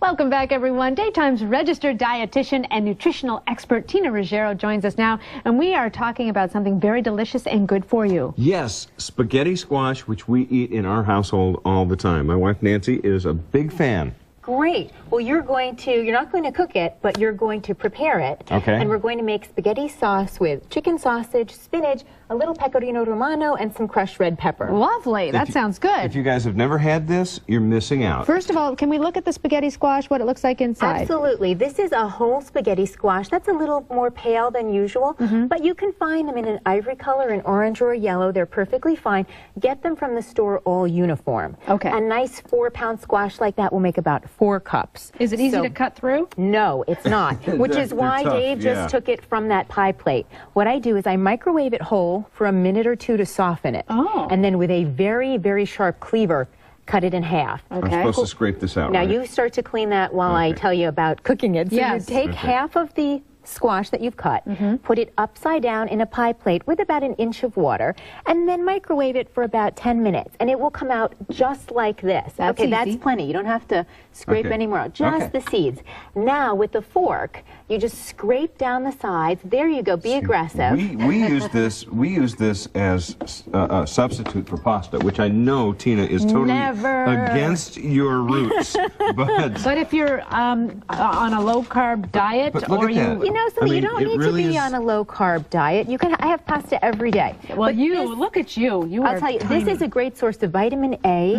Welcome back, everyone. Daytime's registered dietitian and nutritional expert Tina Ruggiero joins us now, and we are talking about something very delicious and good for you. Yes, spaghetti squash, which we eat in our household all the time. My wife Nancy is a big fan. Great. Well, you're not going to cook it, but you're going to prepare it. Okay. And we're going to make spaghetti sauce with chicken sausage, spinach, a little pecorino romano, and some crushed red pepper. Lovely. That sounds good. If you guys have never had this, you're missing out. First of all, can we look at the spaghetti squash, what it looks like inside? Absolutely. This is a whole spaghetti squash. That's a little more pale than usual, but you can find them in an ivory color, an orange, or a yellow. They're perfectly fine. Get them from the store all uniform. Okay. A nice 4-pound squash like that will make about 4 cups. Is it easy to cut through? No, it's not, which is why Dave just took it from that pie plate. What I do is I microwave it whole for a minute or 2 to soften it. Oh. And then with a very, very sharp cleaver, cut it in half. I'm supposed to scrape this out, Now right? you start to clean that while I tell you about cooking it. So Yes. you take half of the squash that you've cut, put it upside down in a pie plate with about 1 inch of water, and then microwave it for about 10 minutes. And it will come out just like this. That's okay, easy. that's plenty. You don't have to scrape any more out. Just the seeds. Now with the fork, you just scrape down the sides. There you go. Be aggressive. We use this as a substitute for pasta, which I know Tina is totally against your roots. But if you're on a low-carb diet, or You know something, you don't need to be on a low-carb diet. You can. I have pasta every day. Well, look at you. I'll tell you, this is a great source of vitamin A,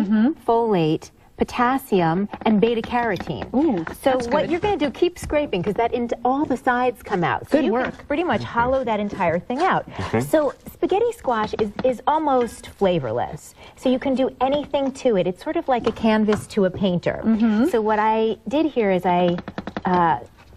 folate, potassium, and beta-carotene. So what you're going to do, keep scraping, because all the sides come out. So you can pretty much hollow that entire thing out. So spaghetti squash is almost flavorless. So you can do anything to it. It's sort of like a canvas to a painter. So what I did here is I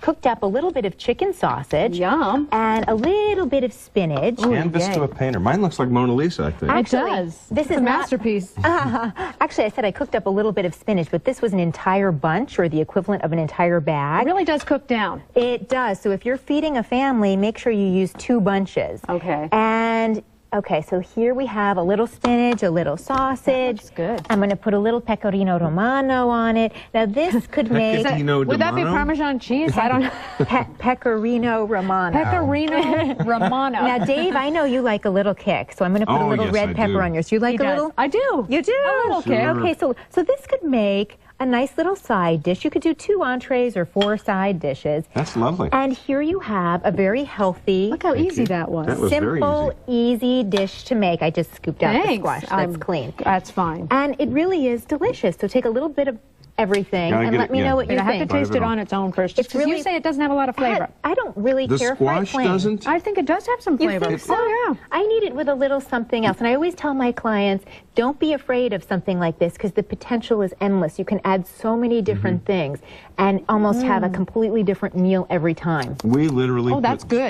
cooked up a little bit of chicken sausage and a little bit of spinach. Canvas to a painter. Mine looks like Mona Lisa, I think. Actually, it does. This is a masterpiece. Actually, I said I cooked up a little bit of spinach, but this was an entire bunch, or the equivalent of an entire bag. It really does cook down. It does. So if you're feeding a family, make sure you use 2 bunches. Okay. And okay, so here we have a little spinach, a little sausage. That's good. I'm going to put a little pecorino romano on it. Now this could make... Would that be Parmesan cheese? I don't know. Pecorino romano. Pecorino romano. Now, Dave, I know you like a little kick, so I'm going to put a little red pepper on yours. You like a little? I do. You do? A little kick. Okay, so this could make a nice little side dish. You could do 2 entrees or 4 side dishes. That's lovely. And here you have a very healthy, look how easy that was. That was simple, very easy dish to make. I just scooped out the squash. That's clean. That's fine. And it really is delicious. So take a little bit of everything and let me know what you think. I have to taste it on its own first. Just because you say it doesn't have a lot of flavor. I don't really care for it plain. The squash doesn't? I think it does have some flavor. You think so? Oh, yeah. I need it with a little something else. And I always tell my clients, don't be afraid of something like this, because the potential is endless. You can add so many different things and almost have a completely different meal every time. We literally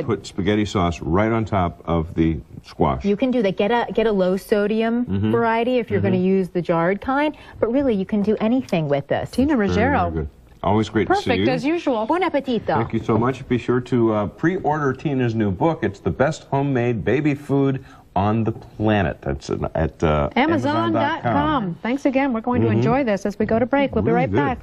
put spaghetti sauce right on top of the squash. You can do that. Get a low sodium variety if you're going to use the jarred kind. But really, you can do anything with this. Tina Ruggiero. Very good. Always great to see you. Perfect as usual. Buon appetito. Thank you so much. Be sure to pre-order Tina's new book. It's the best homemade baby food on the planet. That's at Amazon.com. Thanks again. We're going to enjoy this as we go to break. We'll be right back.